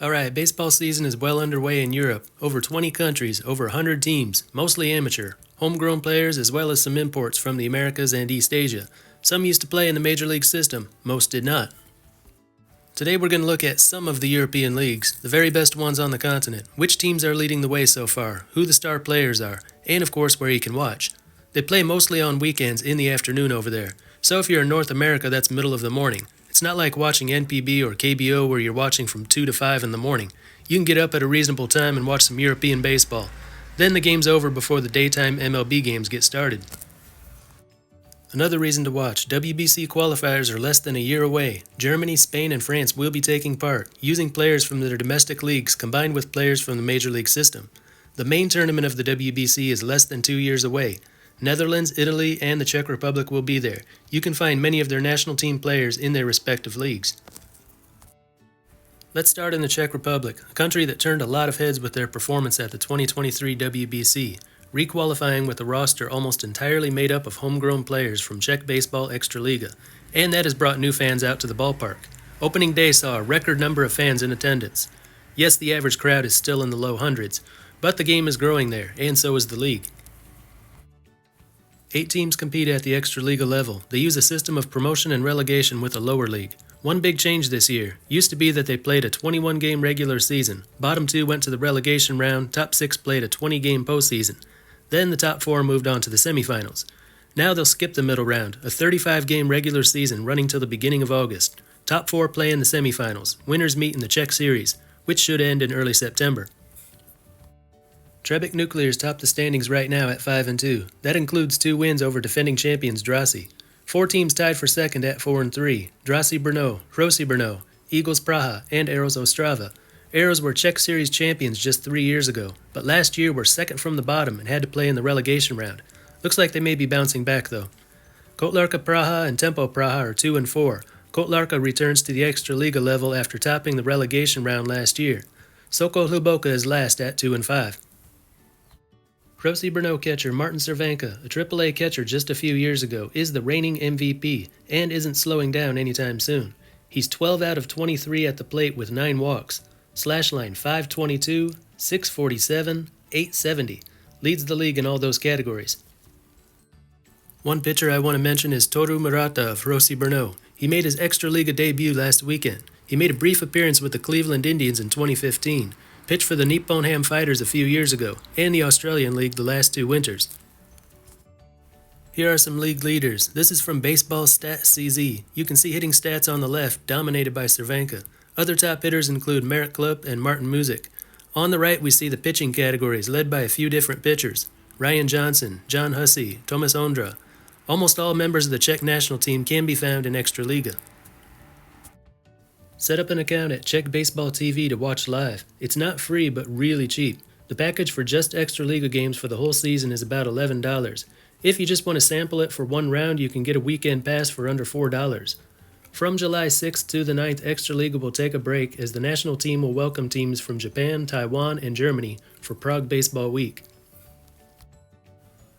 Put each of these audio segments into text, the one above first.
Alright, baseball season is well underway in Europe. Over 20 countries, over 100 teams, mostly amateur, homegrown players as well as some imports from the Americas and East Asia. Some used to play in the Major League system, most did not. Today we're going to look at some of the European leagues, the very best ones on the continent, which teams are leading the way so far, who the star players are, and of course where you can watch. They play mostly on weekends in the afternoon over there, so if you're in North America that's middle of the morning. It's not like watching NPB or KBO where you're watching from 2 to 5 in the morning. You can get up at a reasonable time and watch some European baseball. Then the game's over before the daytime MLB games get started. Another reason to watch, WBC qualifiers are less than a year away. Germany, Spain, and France will be taking part, using players from their domestic leagues combined with players from the Major League system. The main tournament of the WBC is less than 2 years away. Netherlands, Italy, and the Czech Republic will be there. You can find many of their national team players in their respective leagues. Let's start in the Czech Republic, a country that turned a lot of heads with their performance at the 2023 WBC, requalifying with a roster almost entirely made up of homegrown players from Czech Baseball Extraliga, and that has brought new fans out to the ballpark. Opening day saw a record number of fans in attendance. Yes, the average crowd is still in the low hundreds, but the game is growing there, and so is the league. 8 teams compete at the Extraliga level. They use a system of promotion and relegation with a lower league. One big change this year used to be that they played a 21-game regular season. Bottom 2 went to the relegation round, top 6 played a 20-game postseason. Then the top 4 moved on to the semifinals. Now they'll skip the middle round, a 35-game regular season running till the beginning of August. Top 4 play in the semifinals. Winners meet in the Czech Series, which should end in early September. Trebek Nuclears top the standings right now at 5-2. That includes 2 wins over defending champions Draci. 4 teams tied for second at 4-3. Draci Brno, Hrosi Brno, Eagles Praha, and Arrows Ostrava. Arrows were Czech Series champions just 3 years ago, but last year were second from the bottom and had to play in the relegation round. Looks like they may be bouncing back though. Kotlarka Praha and Tempo Praha are 2-4. Kotlarka returns to the Extraliga level after topping the relegation round last year. Sokol Hluboka is last at 2-5. Hrosi Brno catcher Martin Cervenka, a AAA catcher just a few years ago, is the reigning MVP and isn't slowing down anytime soon. He's 12 out of 23 at the plate with 9 walks. Slash line 522, 647, 870. Leads the league in all those categories. One pitcher I want to mention is Toru Murata of Hrosi Brno. He made his Extraliga debut last weekend. He made a brief appearance with the Cleveland Indians in 2015. Pitched for the Nippon Ham Fighters a few years ago, and the Australian League the last 2 winters. Here are some league leaders. This is from Baseball Stats CZ. You can see hitting stats on the left, dominated by Cervenka. Other top hitters include Merrick Klupp and Martin Muzik. On the right we see the pitching categories, led by a few different pitchers. Ryan Johnson, John Hussey, Tomas Ondra. Almost all members of the Czech national team can be found in Extraliga. Set up an account at Czech Baseball TV to watch live. It's not free, but really cheap. The package for just Extraliga games for the whole season is about $11. If you just want to sample it for one round, you can get a weekend pass for under $4. From July 6th to the 9th, Extraliga will take a break as the national team will welcome teams from Japan, Taiwan, and Germany for Prague Baseball Week.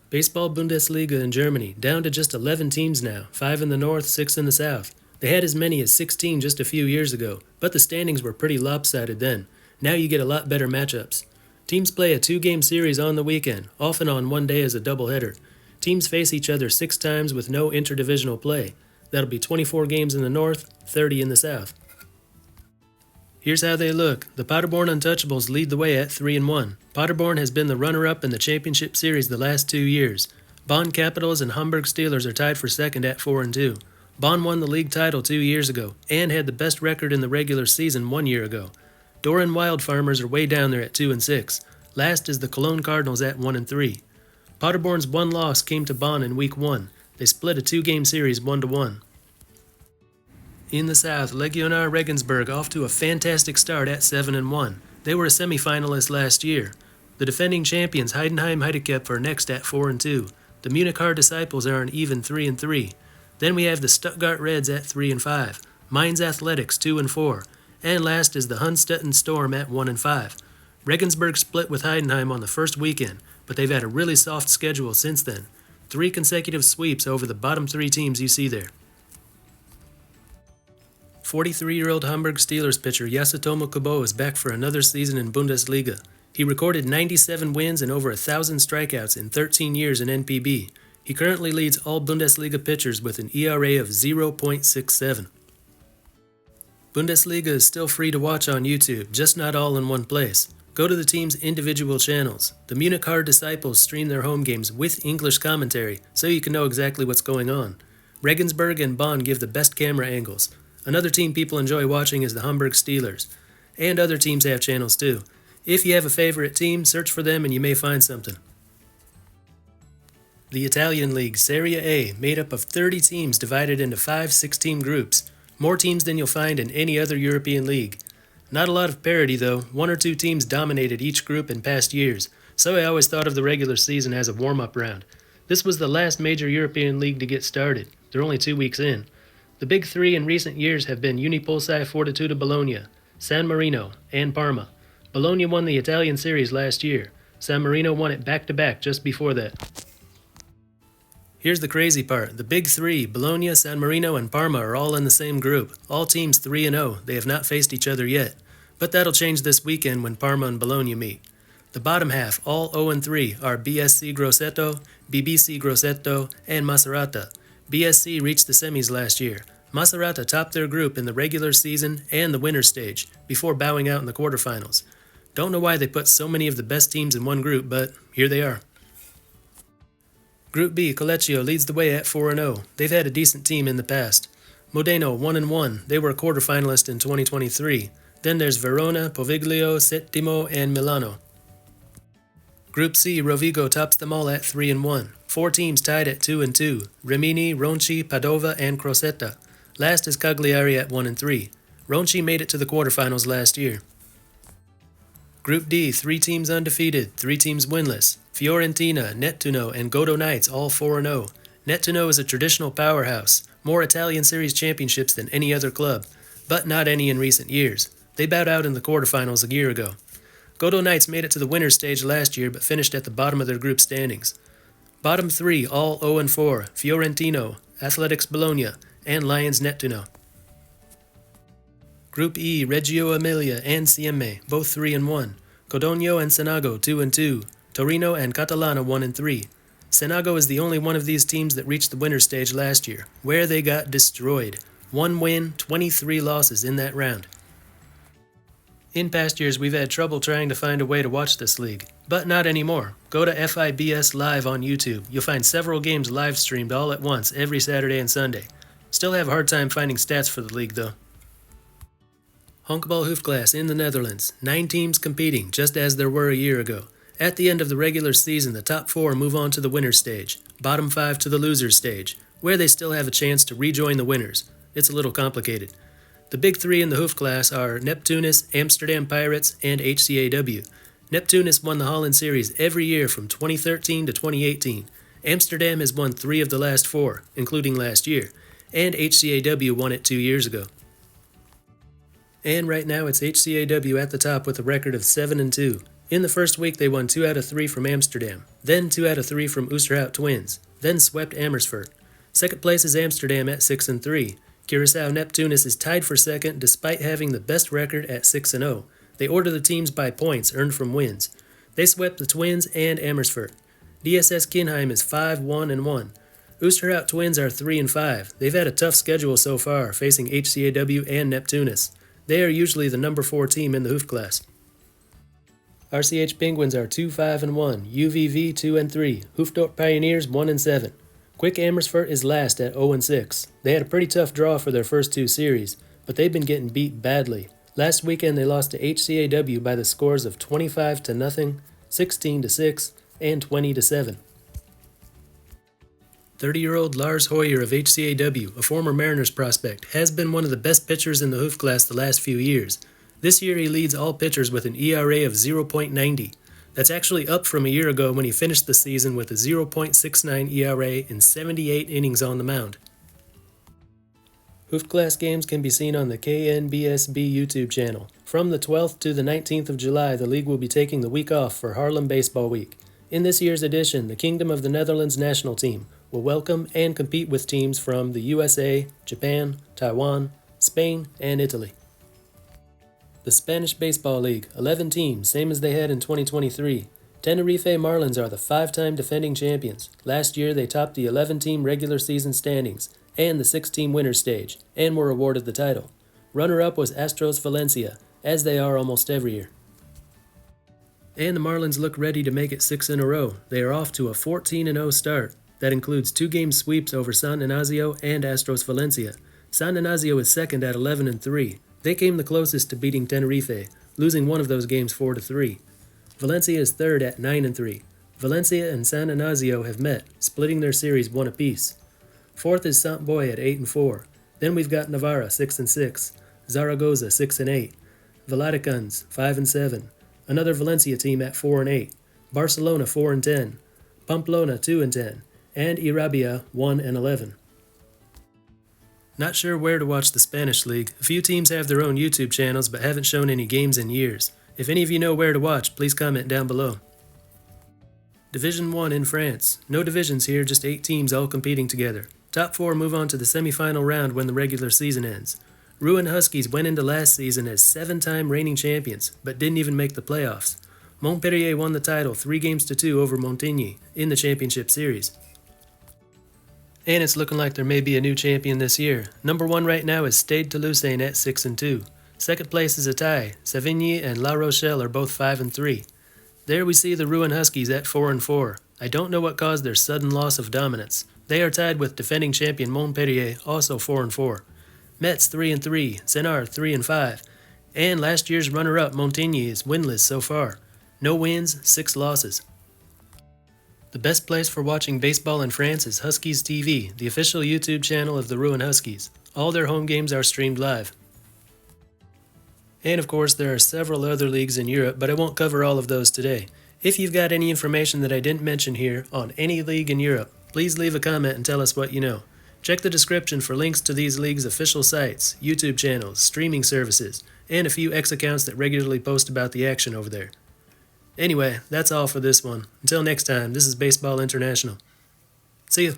Baseball Bundesliga in Germany, down to just 11 teams now, 5 in the north, 6 in the south. They had as many as 16 just a few years ago, but the standings were pretty lopsided then. Now you get a lot better matchups. Teams play a 2-game series on the weekend, often on one day as a doubleheader. Teams face each other 6 times with no interdivisional play. That'll be 24 games in the north, 30 in the south. Here's how they look. The Paderborn Untouchables lead the way at 3-1. Paderborn has been the runner-up in the championship series the last 2 years. Bonn Capitals and Hamburg Steelers are tied for second at 4-2. Bonn won the league title 2 years ago and had the best record in the regular season 1 year ago. Doran Wild Farmers are way down there at 2-6. Last is the Cologne Cardinals at 1-3. Paderborn's one loss came to Bonn in week 1. They split a 2-game series 1-1. In the south, Legionar Regensburg off to a fantastic start at 7-1. They were a semifinalist last year. The defending champions Heidenheim Heideköpf are next at 4-2. The Munich Hard Disciples are an even 3-3. Then we have the Stuttgart Reds at 3-5, Mainz Athletics 2-4, and last is the Hunstetten Storm at 1-5. Regensburg split with Heidenheim on the first weekend, but they've had a really soft schedule since then. 3 consecutive sweeps over the bottom 3 teams you see there. 43-year-old Hamburg Steelers pitcher Yasutomo Kubo is back for another season in Bundesliga. He recorded 97 wins and over 1,000 strikeouts in 13 years in NPB. He currently leads all Bundesliga pitchers with an ERA of 0.67. Bundesliga is still free to watch on YouTube, just not all in one place. Go to the team's individual channels. The Munich Hard Disciples stream their home games with English commentary, so you can know exactly what's going on. Regensburg and Bonn give the best camera angles. Another team people enjoy watching is the Hamburg Steelers. And other teams have channels too. If you have a favorite team, search for them and you may find something. The Italian League, Serie A, made up of 30 teams divided into 5 6-team groups. More teams than you'll find in any other European league. Not a lot of parity though. 1 or 2 teams dominated each group in past years, so I always thought of the regular season as a warm-up round. This was the last major European league to get started. They're only 2 weeks in. The big 3 in recent years have been Unipolsai Fortitudo Bologna, San Marino, and Parma. Bologna won the Italian series last year. San Marino won it back-to-back just before that. Here's the crazy part. The big 3, Bologna, San Marino, and Parma, are all in the same group. All teams 3-0. They have not faced each other yet. But that'll change this weekend when Parma and Bologna meet. The bottom half, all 0-3, are BSC Grosseto, BBC Grosseto, and Macerata. BSC reached the semis last year. Macerata topped their group in the regular season and the winner's stage, before bowing out in the quarterfinals. Don't know why they put so many of the best teams in one group, but here they are. Group B, Collecchio leads the way at 4-0. They've had a decent team in the past. Modena 1-1. They were a quarterfinalist in 2023. Then there's Verona, Poviglio, Settimo, and Milano. Group C, Rovigo tops them all at 3-1. 4 teams tied at 2-2. Rimini, Ronchi, Padova, and Crosetta. Last is Cagliari at 1-3. Ronchi made it to the quarterfinals last year. Group D, 3 teams undefeated, 3 teams winless. Fiorentina, Nettuno, and Godo Knights all 4-0. Nettuno is a traditional powerhouse, more Italian Series championships than any other club, but not any in recent years. They bowed out in the quarterfinals a year ago. Godo Knights made it to the winner's stage last year but finished at the bottom of their group standings. Bottom 3, all 0-4, Fiorentino, Athletics Bologna, and Lions Nettuno. Group E, Reggio Emilia and Siemme, both 3-1. Codogno and Senago 2-2. Torino and Catalana 1-3. Senago is the only one of these teams that reached the winner's stage last year, where they got destroyed. 1 win, 23 losses in that round. In past years, we've had trouble trying to find a way to watch this league, but not anymore. Go to FIBS Live on YouTube. You'll find several games live streamed all at once every Saturday and Sunday. Still have a hard time finding stats for the league though. Honkbal Hoofdklasse in the Netherlands. 9 teams competing, just as there were a year ago. At the end of the regular season, the top 4 move on to the winner's stage, bottom 5 to the loser's stage, where they still have a chance to rejoin the winners. It's a little complicated. The big 3 in the Hoofdklasse are Neptunus, Amsterdam Pirates, and HCAW. Neptunus won the Holland Series every year from 2013 to 2018. Amsterdam has won 3 of the last 4, including last year, and HCAW won it 2 years ago. And right now it's HCAW at the top with a record of 7-2. In the first week they won 2 out of 3 from Amsterdam, then 2 out of 3 from Oosterhout Twins, then swept Amersfoort. Second place is Amsterdam at 6-3. Curaçao Neptunus is tied for second despite having the best record at 6-0. They order the teams by points earned from wins. They swept the Twins and Amersfoort. DSS Kinheim is 5-1-1. Oosterhout Twins are 3-5. They've had a tough schedule so far, facing HCAW and Neptunus. They are usually the number 4 team in the Hoofdklasse. RCH Penguins are 2-5-1, UVV 2-3, Hoofddorp Pioneers 1-7. Quick Amersfoort is last at 0-6. They had a pretty tough draw for their first 2 series, but they've been getting beat badly. Last weekend they lost to HCAW by the scores of 25-0, 16-6, and 20-7. 30-year-old Lars Hoyer of HCAW, a former Mariners prospect, has been one of the best pitchers in the Hoofdklasse the last few years. This year he leads all pitchers with an ERA of 0.90. That's actually up from a year ago when he finished the season with a 0.69 ERA in 78 innings on the mound. Hoofdklasse games can be seen on the KNBSB YouTube channel. From the 12th to the 19th of July, the league will be taking the week off for Haarlem Baseball Week. In this year's edition, the Kingdom of the Netherlands national team will welcome and compete with teams from the USA, Japan, Taiwan, Spain, and Italy. The Spanish Baseball League, 11 teams, same as they had in 2023. Tenerife Marlins are the 5-time defending champions. Last year they topped the 11-team regular season standings and the 6-team winners stage, and were awarded the title. Runner-up was Astros Valencia, as they are almost every year. And the Marlins look ready to make it 6 in a row. They are off to a 14-0 start. That includes 2-game sweeps over San Ignacio and Astros Valencia. San Ignacio is second at 11-3. They came the closest to beating Tenerife, losing one of those games 4-3. Valencia is third at 9-3. Valencia and San Ignacio have met, splitting their series 1 apiece. Fourth is Sant Boi at 8-4. Then we've got Navarra 6-6, Zaragoza 6-8, Viladecans 5-7, another Valencia team at 4-8, Barcelona 4-10, Pamplona 2-10, and Irabia 1-11. Not sure where to watch the Spanish League. A few teams have their own YouTube channels but haven't shown any games in years. If any of you know where to watch, please comment down below. Division 1 in France. No divisions here, just 8 teams all competing together. Top 4 move on to the semi-final round when the regular season ends. Rouen Huskies went into last season as 7-time reigning champions, but didn't even make the playoffs. Montpellier won the title 3-2 over Montigny in the championship series. And it's looking like there may be a new champion this year. Number 1 right now is Stade Toulousain at 6-2. Second place is a tie. Savigny and La Rochelle are both 5-3. There we see the Rouen Huskies at 4-4. I don't know what caused their sudden loss of dominance. They are tied with defending champion Montpellier, also 4-4. Metz 3-3, Senart 3-5, and last year's runner-up Montigny is winless so far. No wins, 6 losses. The best place for watching baseball in France is Huskies TV, the official YouTube channel of the Rouen Huskies. All their home games are streamed live. And of course there are several other leagues in Europe, but I won't cover all of those today. If you've got any information that I didn't mention here on any league in Europe, please leave a comment and tell us what you know. Check the description for links to these leagues' official sites, YouTube channels, streaming services, and a few X accounts that regularly post about the action over there. Anyway, that's all for this one. Until next time, this is Baseball International. See you.